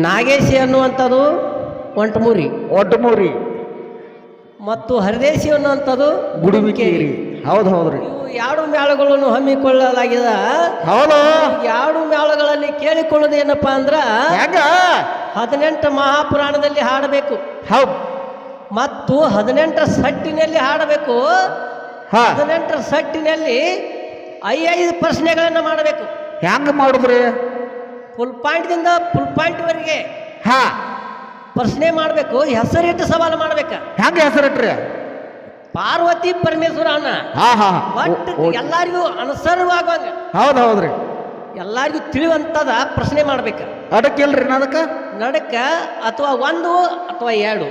ನಾಗೇಶಿ ಅನ್ನುವಂಥದ್ದು ಒಟ್ಟಮೂರಿ ಮತ್ತು ಹರದೇಶಿ ಅನ್ನುವಂಥದ್ದು ಗುಡುಮಿಕೇರಿ. ಹೌದು ಹೌದ್ರಿ. ಇವು ಎರಡು ಮೇಳಗಳನ್ನು ಹಮ್ಮಿಕೊಳ್ಳಲಾಗಿದೆ. ಹೌದು. ಎರಡು ಮೇಳಗಳಲ್ಲಿ ಕೇಳಿಕೊಳ್ಳೋದು ಏನಪ್ಪಾ ಅಂದ್ರ ಹೆಂಗ 18 ಮಹಾಪುರಾಣದಲ್ಲಿ ಹಾಡಬೇಕು ಹೌದು ಮತ್ತು 18 ಸಟ್ಟಿನಲ್ಲಿ ಹಾಡಬೇಕು. 18 ಸಟ್ಟಿನಲ್ಲಿ 5 ಪ್ರಶ್ನೆಗಳನ್ನು ಮಾಡಬೇಕು. ಹೆಂಗ ಮಾಡುದ್ರಿ? ಫುಲ್ ಪಾಯಿಂಟ್ದಿಂದ ಫುಲ್ ಪಾಯಿಂಟ್ ವರೆಗೆ ಹಾ ಪ್ರಶ್ನೆ ಮಾಡಬೇಕು. ಹೆಸರಿಟ್ಟು ಸವಾಲು ಮಾಡ್ಬೇಕ. ಹೆಂಗ ಹೆಸರಿಟ್ರಿ? ಪಾರ್ವತಿ ಪರಮೇಶ್ವರ ಅನ್ನ ಹಾ ಹಾ ಒಟ್ಟು ಎಲ್ಲಾರಿಗೂ ಅನುಸಾರವಾಗುವಂಗ ಹೌದು ಹೌದ್ರಿ ಎಲ್ಲಾರಿಗೂ ತಿಳಿಯುವಂತದ ಪ್ರಶ್ನೆ ಮಾಡ್ಬೇಕ. ಅಡಕ್ಕಿಲ್ರಿ ಅದಕ್ಕ ನಡಕ ಅಥವಾ 1 ಅಥವಾ 2.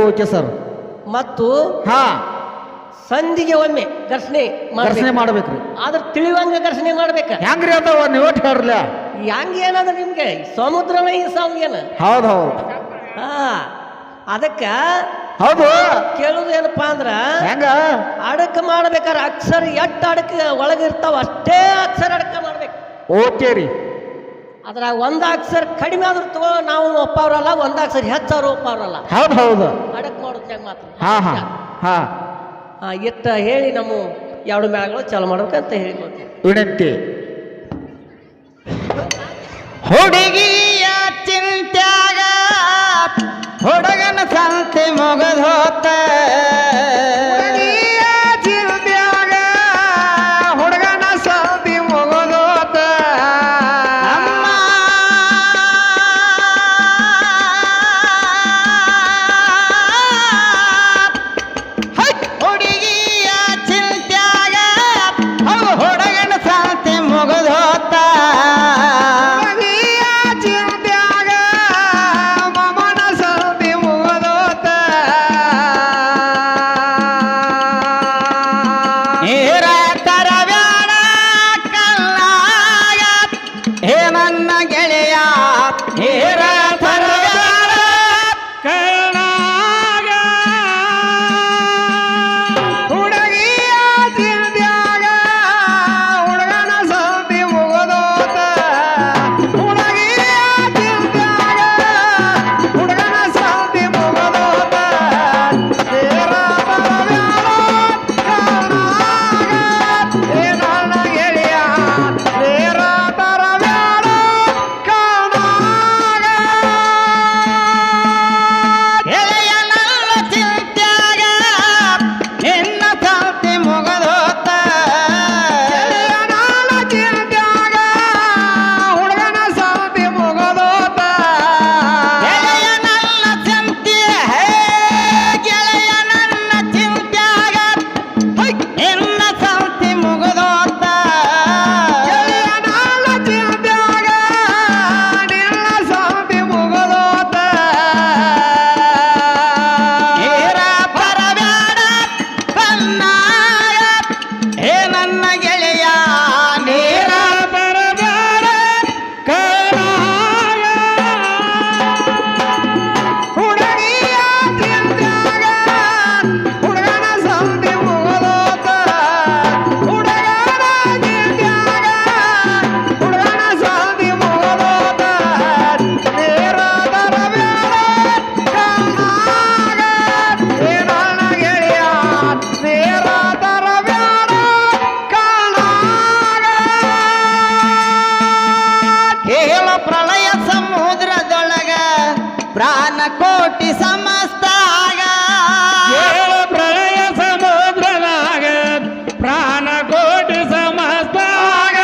Okay sir. ಮತ್ತು ಹಾ ಸಂಧಿಗೆ ಒಮ್ಮೆ ಘರ್ಷಣೆ ಮಾಡ್ಬೇಕ್ರಿ. ಆದ್ರೆ ತಿಳಿಯುವಂಗ ಘರ್ಷಣೆ ಮಾಡ್ಬೇಕ. ಹೆಂಗ್ರಿ ಅದಾವ ನೀವು ಹೇಳ್ರಲ್ಲ. ಹೆಂಗ ಏನದ ನಿಮ್ಗೆ ಸಮುದ್ರನ ಈ ಸಾಂಗೇನ. ಹೌದು ಹಾ ಅದಕ್ಕ ಹೌದು ಕೇಳುದು ಏನಪ್ಪಾ ಅಂದ್ರ ಹೆಂಗ ಅಡಕ ಮಾಡ್ಬೇಕಾದ್ರೆ ಅಕ್ಷರ ಎಟ್ಟು ಅಡಕ ಒಳಗಿರ್ತಾವ ಅಷ್ಟೇ ಅಕ್ಷರ ಅಡಕ ಮಾಡ್ಬೇಕು. ಓಕೆ ರೀ. ಅದ್ರಾಗ 1 ಅಕ್ಷರ ಕಡಿಮೆ ಆದ್ರೂ ತಗೋ ನಾವು ಒಪ್ಪವ್ರಲ್ಲ, 1 ಅಕ್ಷರ ಹೆಚ್ಚಾದ್ರು ಒಪ್ಪವ್ರಲ್ಲ. ಹೌದು ಅಡಕ್ ಮಾಡೋದ್ನಾಗ ಮಾತ್ರ. ಹಾ ಇಷ್ಟ ಹೇಳಿ ನಮ್ಮ 2 ಮೇಳಗಳು ಚಾಲು ಮಾಡ್ಬೇಕಂತ ಹೇಳಿಕೊಡ್ತೀವಿ. ವಿನಂತಿ. ಹುಡುಗಿಯ ಚಿಂತ್ಯಾಗ ಹುಡುಗನ ಸಂತೆ ಮುಗದ ಹೋತ. ಹುಡುಗಿಯ ಚಿಂತ್ಯಾಗ ಹುಡುಗನ ಸಂತೆ ಮುಗದ ಹೋತ. ಹುಡುಗಿಯ ಚಿಂತ್ಯಾಗ ಹುಡುಗನ ಸಂತೆ ಮುಗದ ಹೋತ. ಕೋಟಿ ಸಮಸ್ತಾಗ ಪ್ರಳಯ ಸಮುದ್ರದಾಗ ಪ್ರಾಣ ಕೋಟಿ ಸಮಸ್ತಾಗ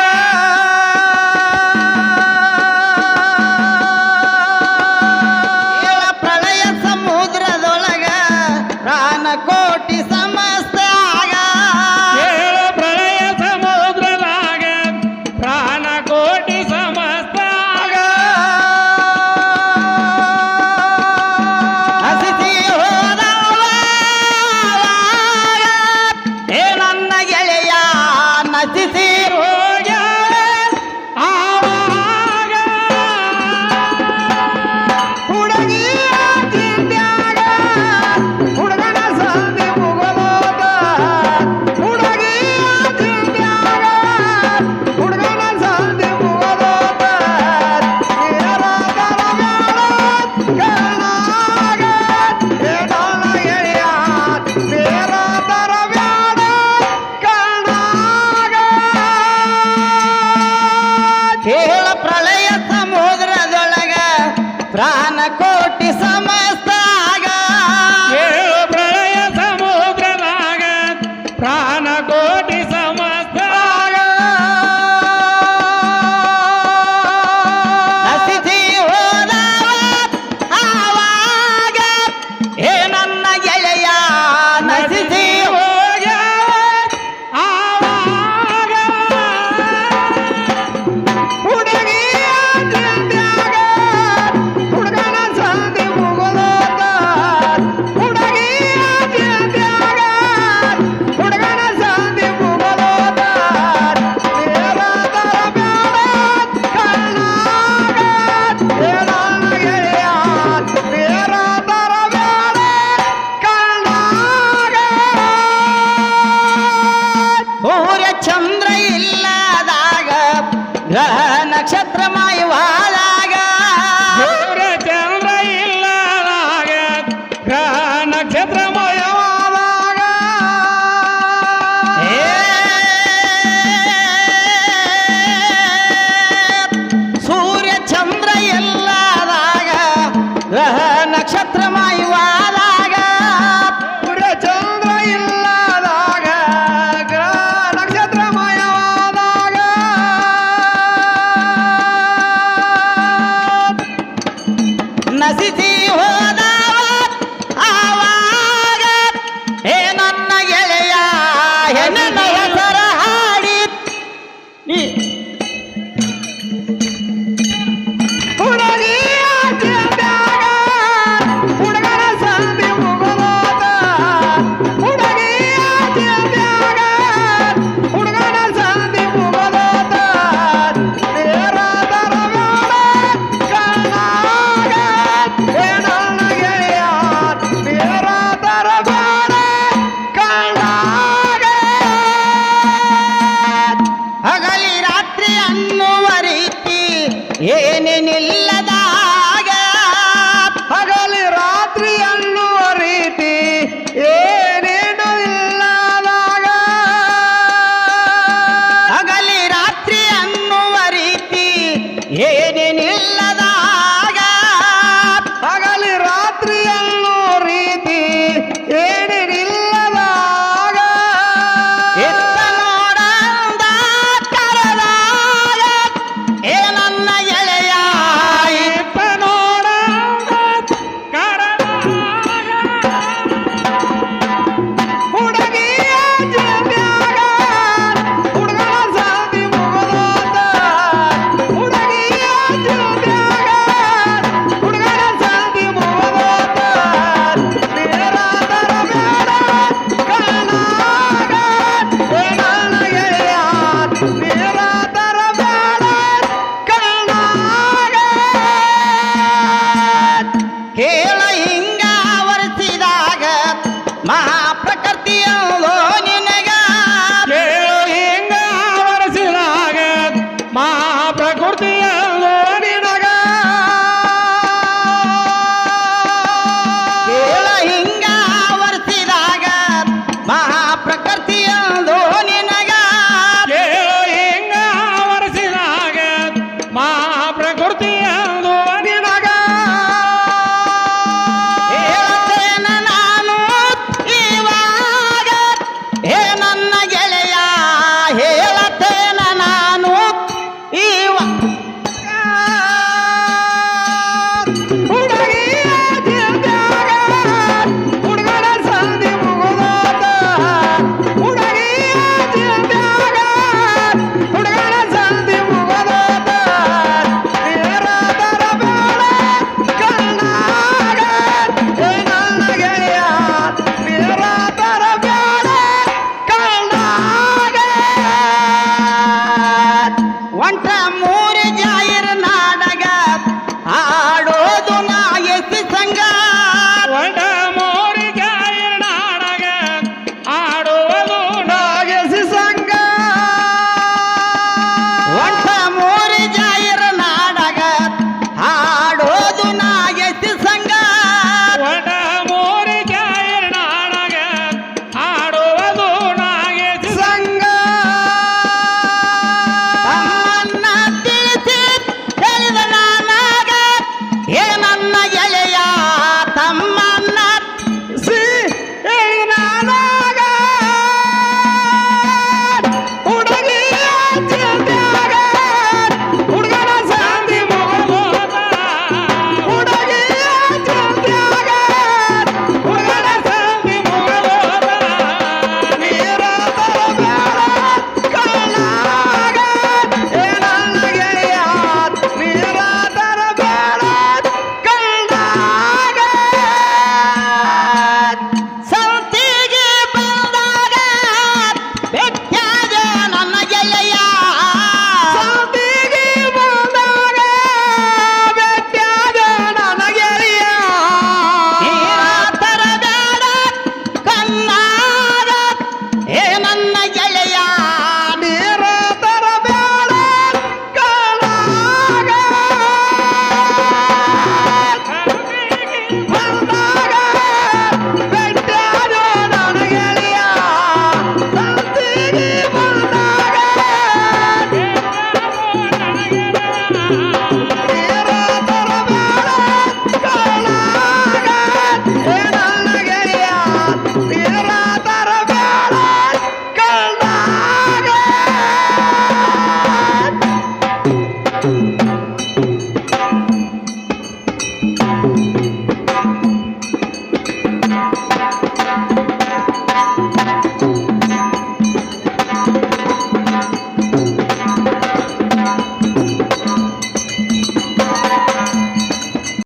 ಪ್ರಳಯ ಸಮುದ್ರದೊಳಗ ಪ್ರಾಣ ಕೋಟಿ ಸಮಸ್ತಾಗ ಪ್ರಳಯ ಸಮುದ್ರದಾಗ ಪ್ರಾಣ ಕೋಟಿ ಸಮಸ್ತಾಗ ಹಸ ಪ್ರಾಣ